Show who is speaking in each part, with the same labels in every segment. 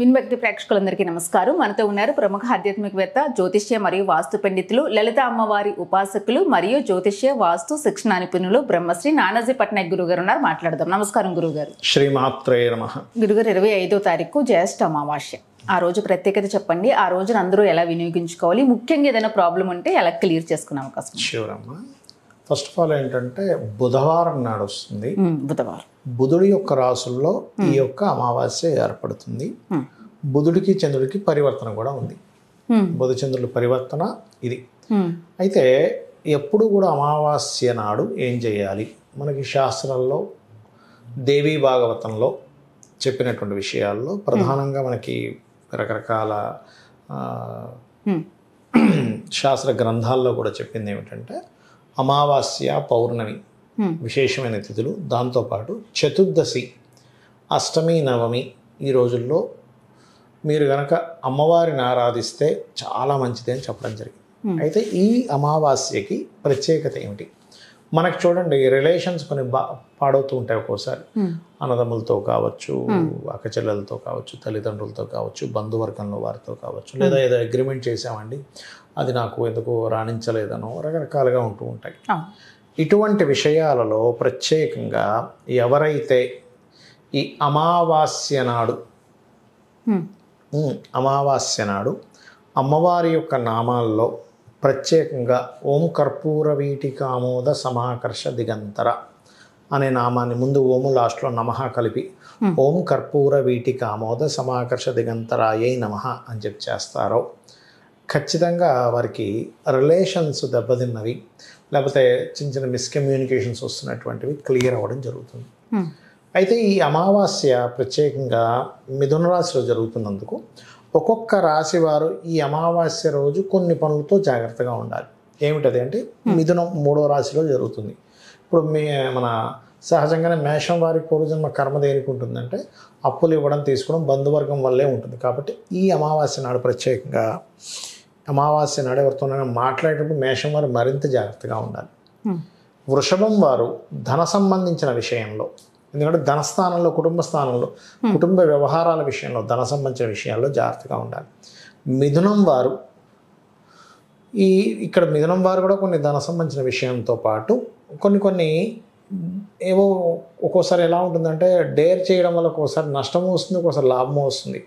Speaker 1: విన్భక్తి ప్రేక్షకులందరికీ నమస్కారం. మనతో ఉన్నారు ప్రముఖ ఆధ్యాత్మికవేత్త, జ్యోతిష్య మరియు వాస్తు పండితులు, లలిత అమ్మవారి ఉపాసకులు మరియు జ్యోతిష్య వాస్తు శిక్షణ నిపుణులు బ్రహ్మశ్రీ నానాజీ పట్నాయక్ గురుగారు ఉన్నారు. మాట్లాడదాం. నమస్కారం గురుగారు.
Speaker 2: శ్రీమాత్రే నమః.
Speaker 1: గురుగారు, 25వ తారీఖు జ్యేష్ఠ అమావాస్య. ఆ రోజు ప్రత్యేకత చెప్పండి. ఆ రోజున అందరూ ఎలా వినియోగించుకోవాలి, ముఖ్యంగా ఏదైనా ప్రాబ్లం ఉంటే ఎలా క్లియర్ చేసుకునే అవకాశం?
Speaker 2: శివరమ్మ, ఫస్ట్ ఆఫ్ ఆల్ ఏంటంటే బుధవారం నాడు వస్తుంది.
Speaker 1: బుధవారం
Speaker 2: బుధుడి యొక్క రాసుల్లో ఈ యొక్క అమావాస్య ఏర్పడుతుంది. బుధుడికి చంద్రుడికి పరివర్తన కూడా ఉంది. బుధ చంద్రుల పరివర్తన ఇది. అయితే ఎప్పుడు కూడా అమావాస్య నాడు ఏం చేయాలి? మనకి శాస్త్రాల్లో దేవీ భాగవతంలో చెప్పినటువంటి విషయాల్లో ప్రధానంగా మనకి రకరకాల శాస్త్ర గ్రంథాల్లో కూడా చెప్పింది ఏమిటంటే అమావాస్య, పౌర్ణమి విశేషమైన తిథులు, దాంతోపాటు చతుర్దశి, అష్టమి, నవమి ఈ రోజుల్లో మీరు కనుక అమ్మవారిని ఆరాధిస్తే చాలా మంచిది అని చెప్పడం జరిగింది. అయితే ఈ అమావాస్యకి ప్రత్యేకత ఏమిటి? మనకు చూడండి, రిలేషన్స్ కొన్ని పాడవుతూ ఉంటాయి. ఒక్కోసారి అన్నదమ్ములతో కావచ్చు, అక్కచెల్లెలతో కావచ్చు, తల్లిదండ్రులతో కావచ్చు, బంధువర్గంలో వారితో కావచ్చు, లేదా ఏదో అగ్రిమెంట్ చేసామండి అది నాకు ఎందుకు రాణించలేదనో రకరకాలుగా ఉంటూ ఉంటాయి. ఇటువంటి విషయాలలో ప్రత్యేకంగా ఎవరైతే ఈ అమావాస్య నాడు అమ్మవారి యొక్క నామాల్లో ప్రత్యేకంగా ఓం కర్పూర వీటికామోద సమాకర్ష దిగంతర అనే నామాన్ని, ముందు ఓము లాస్ట్లో నమః కలిపి ఓం కర్పూర వీటికామోద సమాకర్ష దిగంతరాయై నమః అని చెప్పి చేస్తారో ఖచ్చితంగా వారికి రిలేషన్స్ దెబ్బతిన్నవి, లేకపోతే చిన్న చిన్న మిస్కమ్యూనికేషన్స్ వస్తున్నటువంటివి క్లియర్ అవ్వడం జరుగుతుంది. అయితే ఈ అమావాస్య ప్రత్యేకంగా మిథున రాశిలో జరుగుతున్నందుకు ఒక్కొక్క రాశి వారు ఈ అమావాస్య రోజు కొన్ని పనులతో జాగ్రత్తగా ఉండాలి. ఏమిటది అంటే, మిథునం 3వ రాశిలో జరుగుతుంది. ఇప్పుడు మన సహజంగానే మేషం వారికి పూర్వజన్మ కర్మ దేనికి ఉంటుందంటే అప్పులు ఇవ్వడం, తీసుకోవడం, బంధువర్గం వల్లే ఉంటుంది. కాబట్టి ఈ అమావాస్య నాడు ప్రత్యేకంగా అమావాస్య నాడు ఎవరితోనైనా మాట్లాడేటప్పుడు మేషం వారు మరింత జాగ్రత్తగా ఉండాలి. వృషభం వారు ధన సంబంధించిన విషయంలో, ఎందుకంటే ధనస్థానంలో, కుటుంబ స్థానంలో, కుటుంబ వ్యవహారాల విషయంలో, ధన సంబంధించిన విషయాల్లో జాగ్రత్తగా ఉండాలి. మిథునం వారు ఇక్కడ మిథునం వారు కూడా కొన్ని ధన సంబంధించిన విషయంతో పాటు కొన్ని ఏవో ఒక్కోసారి ఎలా ఉంటుందంటే డేర్ చేయడం వల్ల ఒక్కోసారి నష్టము వస్తుంది, ఒక్కోసారి లాభము వస్తుంది.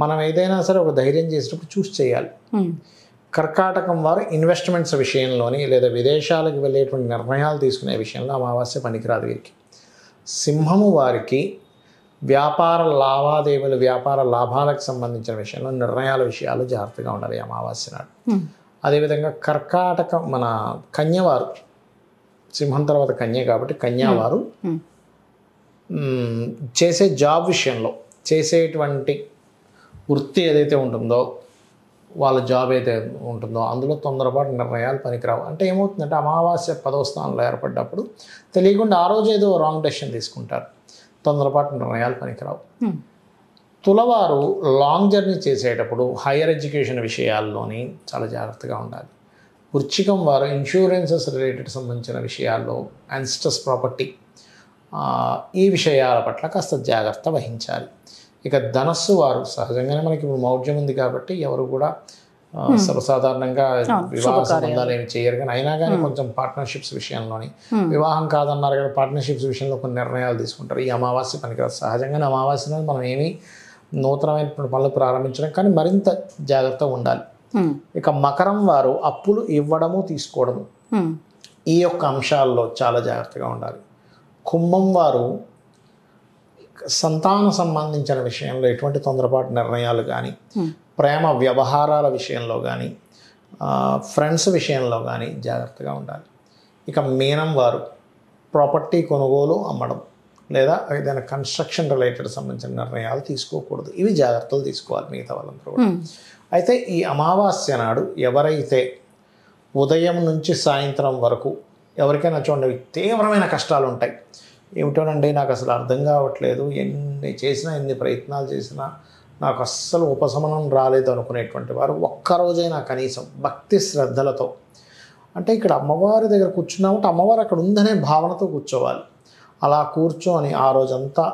Speaker 2: మనం ఏదైనా సరే ఒక ధైర్యం చేసేటప్పుడు చూసి చేయాలి. కర్కాటకం వారు ఇన్వెస్ట్మెంట్స్ విషయంలోని లేదా విదేశాలకు వెళ్ళేటువంటి నిర్ణయాలు తీసుకునే విషయంలో అమావాస్య పనికిరాదు వీరికి. సింహము వారికి వ్యాపార లావాదేవీలు, వ్యాపార లాభాలకు సంబంధించిన విషయంలో నిర్ణయాల విషయాలు జాగ్రత్తగా ఉండాలి అమావాస్య నాడు. అదేవిధంగా కర్కాటకం మన కన్యవారు, సింహం తర్వాత కన్య కాబట్టి కన్యావారు చేసే జాబ్ విషయంలో, చేసేటువంటి వృత్తి ఏదైతే ఉంటుందో, వాళ్ళ జాబ్ ఏదైతే ఉంటుందో అందులో తొందరపాటు నిర్ణయాలు పనికిరావు. అంటే ఏమవుతుందంటే అమావాస్య 10వ స్థానంలో ఏర్పడ్డప్పుడు తెలియకుండా ఆ రోజు ఏదో రాంగ్ డెసిషన్ తీసుకుంటారు, తొందరపాటు నిర్ణయాలు పనికిరావు. తులవారు లాంగ్ జర్నీ చేసేటప్పుడు హైయర్ ఎడ్యుకేషన్ విషయాల్లోని చాలా జాగ్రత్తగా ఉండాలి. వృశ్చికం వారు ఇన్సూరెన్సెస్ రిలేటెడ్ సంబంధించిన విషయాల్లో, యాన్సిస్టర్స్ ప్రాపర్టీ ఈ విషయాల పట్ల కాస్త జాగ్రత్త వహించాలి. ఇక ధనస్సు వారు సహజంగానే మనకి ఇప్పుడు మౌఢ్యం ఉంది కాబట్టి ఎవరు కూడా సర్వసాధారణంగా వివాహ సంబంధాలు ఏమి చేయరు. కానీ అయినా కానీ కొంచెం పార్ట్నర్షిప్స్ విషయంలోని, వివాహం కాదన్నారు కదా, పార్ట్నర్షిప్స్ విషయంలో కొన్ని నిర్ణయాలు తీసుకుంటారు. ఈ అమావాస్య పనికిరాదు. సహజంగానే అమావాస్య మనం ఏమీ నూతనమైనటువంటి పనులు ప్రారంభించడం, కానీ మరింత జాగ్రత్తగా ఉండాలి. ఇక మకరం వారు అప్పులు ఇవ్వడము, తీసుకోవడము ఈ యొక్క అంశాల్లో చాలా జాగ్రత్తగా ఉండాలి. కుంభం వారు సంతాన సంబంధించిన విషయంలో ఎటువంటి తొందరపాటు నిర్ణయాలు కానీ, ప్రేమ వ్యవహారాల విషయంలో కానీ, ఫ్రెండ్స్ విషయంలో కానీ జాగ్రత్తగా ఉండాలి. ఇక మీనం వారు ప్రాపర్టీ కొనుగోలు, అమ్మడం లేదా ఏదైనా కన్స్ట్రక్షన్ రిలేటెడ్ సంబంధించిన నిర్ణయాలు తీసుకోకూడదు. ఇవి జాగ్రత్తలు తీసుకోవాలి మిగతా వాళ్ళందరూ కూడా. అయితే ఈ అమావాస్య నాడు ఎవరైతే ఉదయం నుంచి సాయంత్రం వరకు ఎవరికైనా చూడండి తీవ్రమైన కష్టాలు ఉంటాయి, ఏమిటోనండి నాకు అసలు అర్థం కావట్లేదు, ఎన్ని చేసినా ఎన్ని ప్రయత్నాలు చేసినా నాకు అస్సలు ఉపశమనం రాలేదు అనుకునేటువంటి వారు ఒక్కరోజైనా కనీసం భక్తి శ్రద్ధలతో, అంటే ఇక్కడ అమ్మవారి దగ్గర కూర్చున్నామంటే అమ్మవారు అక్కడ ఉందనే భావనతో కూర్చోవాలి. అలా కూర్చొని ఆ రోజంతా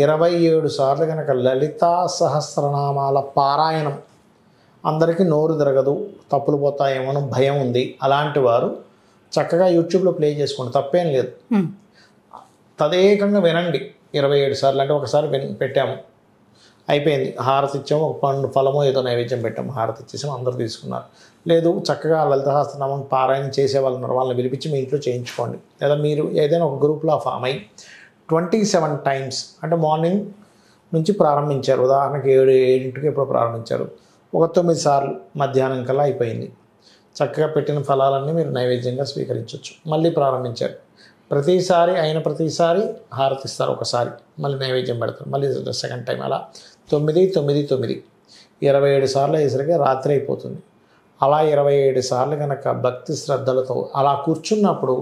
Speaker 2: 27 సార్లు కనుక లలితా సహస్రనామాల పారాయణం, అందరికీ నోరు తిరగదు, తప్పులు పోతాయేమో భయం ఉంది, అలాంటి వారు చక్కగా యూట్యూబ్లో ప్లే చేసుకోండి, తప్పేం లేదు. తదేకంగా వినండి 27 సార్లు. అంటే ఒకసారి పెట్టాము, అయిపోయింది, హారతి ఇచ్చాము, ఒక పండు ఫలమో ఏదో నైవేద్యం పెట్టాము, హారతి ఇచ్చేసాము, అందరూ తీసుకున్నారు. లేదు చక్కగా లలిత సహస్రనామం పారాయణ చేసే వాళ్ళు ఉన్నారు, వాళ్ళని పిలిపించి మీ ఇంట్లో చేయించుకోండి. లేదా మీరు ఏదైనా ఒక గ్రూప్లో ఫామ్ అయ్యి 27 టైమ్స్, అంటే మార్నింగ్ నుంచి ప్రారంభించారు, ఉదాహరణకి 7 ఎప్పుడు ప్రారంభించారు, ఒక 9 సార్లు మధ్యాహ్నం కల్లా అయిపోయింది. చక్కగా పెట్టిన ఫలాలన్నీ మీరు నైవేద్యంగా స్వీకరించవచ్చు. మళ్ళీ ప్రారంభించారు, ప్రతిసారి అయిన ప్రతిసారి హారతిస్తారు, ఒకసారి మళ్ళీ నైవేద్యం పెడతారు, మళ్ళీ సెకండ్ టైం, అలా 9, 9, 9 27 సార్లు అయ్యేసరికి రాత్రి అయిపోతుంది. అలా 27 సార్లు కనుక భక్తి శ్రద్ధలతో అలా కూర్చున్నప్పుడు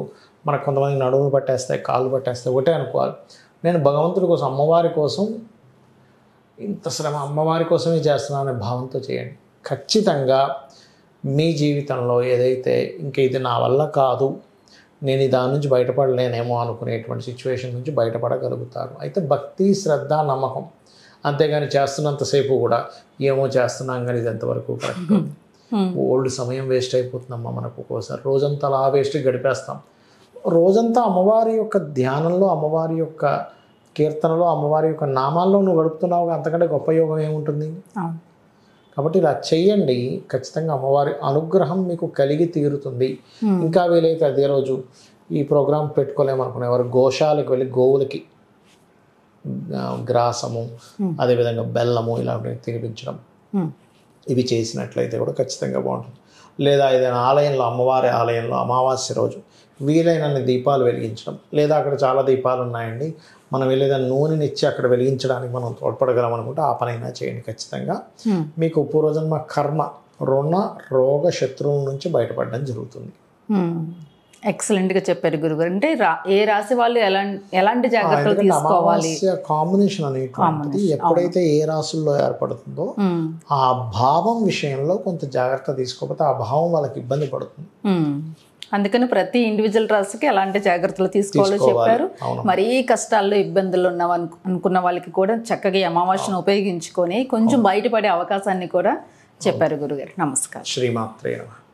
Speaker 2: మనకు కొంతమంది నడుములు పట్టేస్తాయి, కాళ్ళు పట్టేస్తాయి. ఒకటే అనుకోవాలి, నేను భగవంతుడి కోసం, అమ్మవారి కోసం ఇంత శ్రమ అమ్మవారి కోసమే చేస్తున్నాను అనే భావంతో చేయండి. ఖచ్చితంగా మీ జీవితంలో ఏదైతే ఇంక ఇది నా వల్ల కాదు, నేను దాని నుంచి బయటపడలేనేమో అనుకునేటువంటి సిచ్యువేషన్ నుంచి బయటపడగలుగుతారు. అయితే భక్తి, శ్రద్ధ, నమ్మకం, అంతేగాని చేస్తున్నంతసేపు కూడా ఏమో చేస్తున్నాం కానీ ఇది ఎంతవరకు కరెక్ట్, ఓల్డ్ సమయం వేస్ట్ అయిపోతుందమ్మా మనకు. ఒక్కోసారి రోజంతా అలా వేస్ట్ గడిపేస్తాం. రోజంతా అమ్మవారి యొక్క ధ్యానంలో, అమ్మవారి యొక్క కీర్తనలో, అమ్మవారి యొక్క నామాల్లో నువ్వు గడుపుతున్నావు, అంతకంటే గొప్ప యోగం ఏముంటుంది? కాబట్టి ఇలా చెయ్యండి, ఖచ్చితంగా అమ్మవారి అనుగ్రహం మీకు కలిగి తీరుతుంది. ఇంకా వీలైతే అదే రోజు ఈ ప్రోగ్రాం పెట్టుకోలేమనుకునేవారు గోశాలకు వెళ్ళి గోవులకి గ్రాసము, అదేవిధంగా బెల్లము ఇలాంటివి తినిపించడం, ఇవి చేసినట్లయితే కూడా ఖచ్చితంగా బాగుంటుంది. లేదా ఏదైనా ఆలయంలో, అమ్మవారి ఆలయంలో అమావాస్య రోజు వీలైనన్ని దీపాలు వెలిగించడం, లేదా అక్కడ చాలా దీపాలు ఉన్నాయండి, మనం ఏదైనా నూనెని ఇచ్చి అక్కడ వెలిగించడానికి మనం తోడ్పడగలం అనుకుంటే ఆ పనైనా చేయండి. ఖచ్చితంగా మీకు పూర్వజన్మ కర్మ, రుణ, రోగ, శత్రువుల నుంచి బయటపడడం జరుగుతుంది.
Speaker 1: ఎక్సలెంట్గా చెప్పారు గురుగారు. అంటే ఏ రాశి వాళ్ళు ఎలాంటి జాగ్రత్తలు తీసుకోవాలి?
Speaker 2: కాంబినేషన్ అనేటువంటిది ఎప్పుడైతే ఏ రాశుల్లో ఏర్పడుతుందో ఆ భావం విషయంలో కొంత జాగ్రత్త తీసుకోకపోతే ఆ భావం వాళ్ళకి ఇబ్బంది పడుతుంది.
Speaker 1: అందుకని ప్రతి ఇండివిజువల్ రాశికి ఎలాంటి జాగ్రత్తలు తీసుకోవాలో చెప్పారు. మరీ కష్టాల్లో ఇబ్బందులు అనుకున్న వాళ్ళకి కూడా చక్కగా అమావాస్యను ఉపయోగించుకొని కొంచెం బయటపడే అవకాశాన్ని కూడా చెప్పారు గురుగారు. నమస్కారం.
Speaker 2: శ్రీమాత్రే నమః.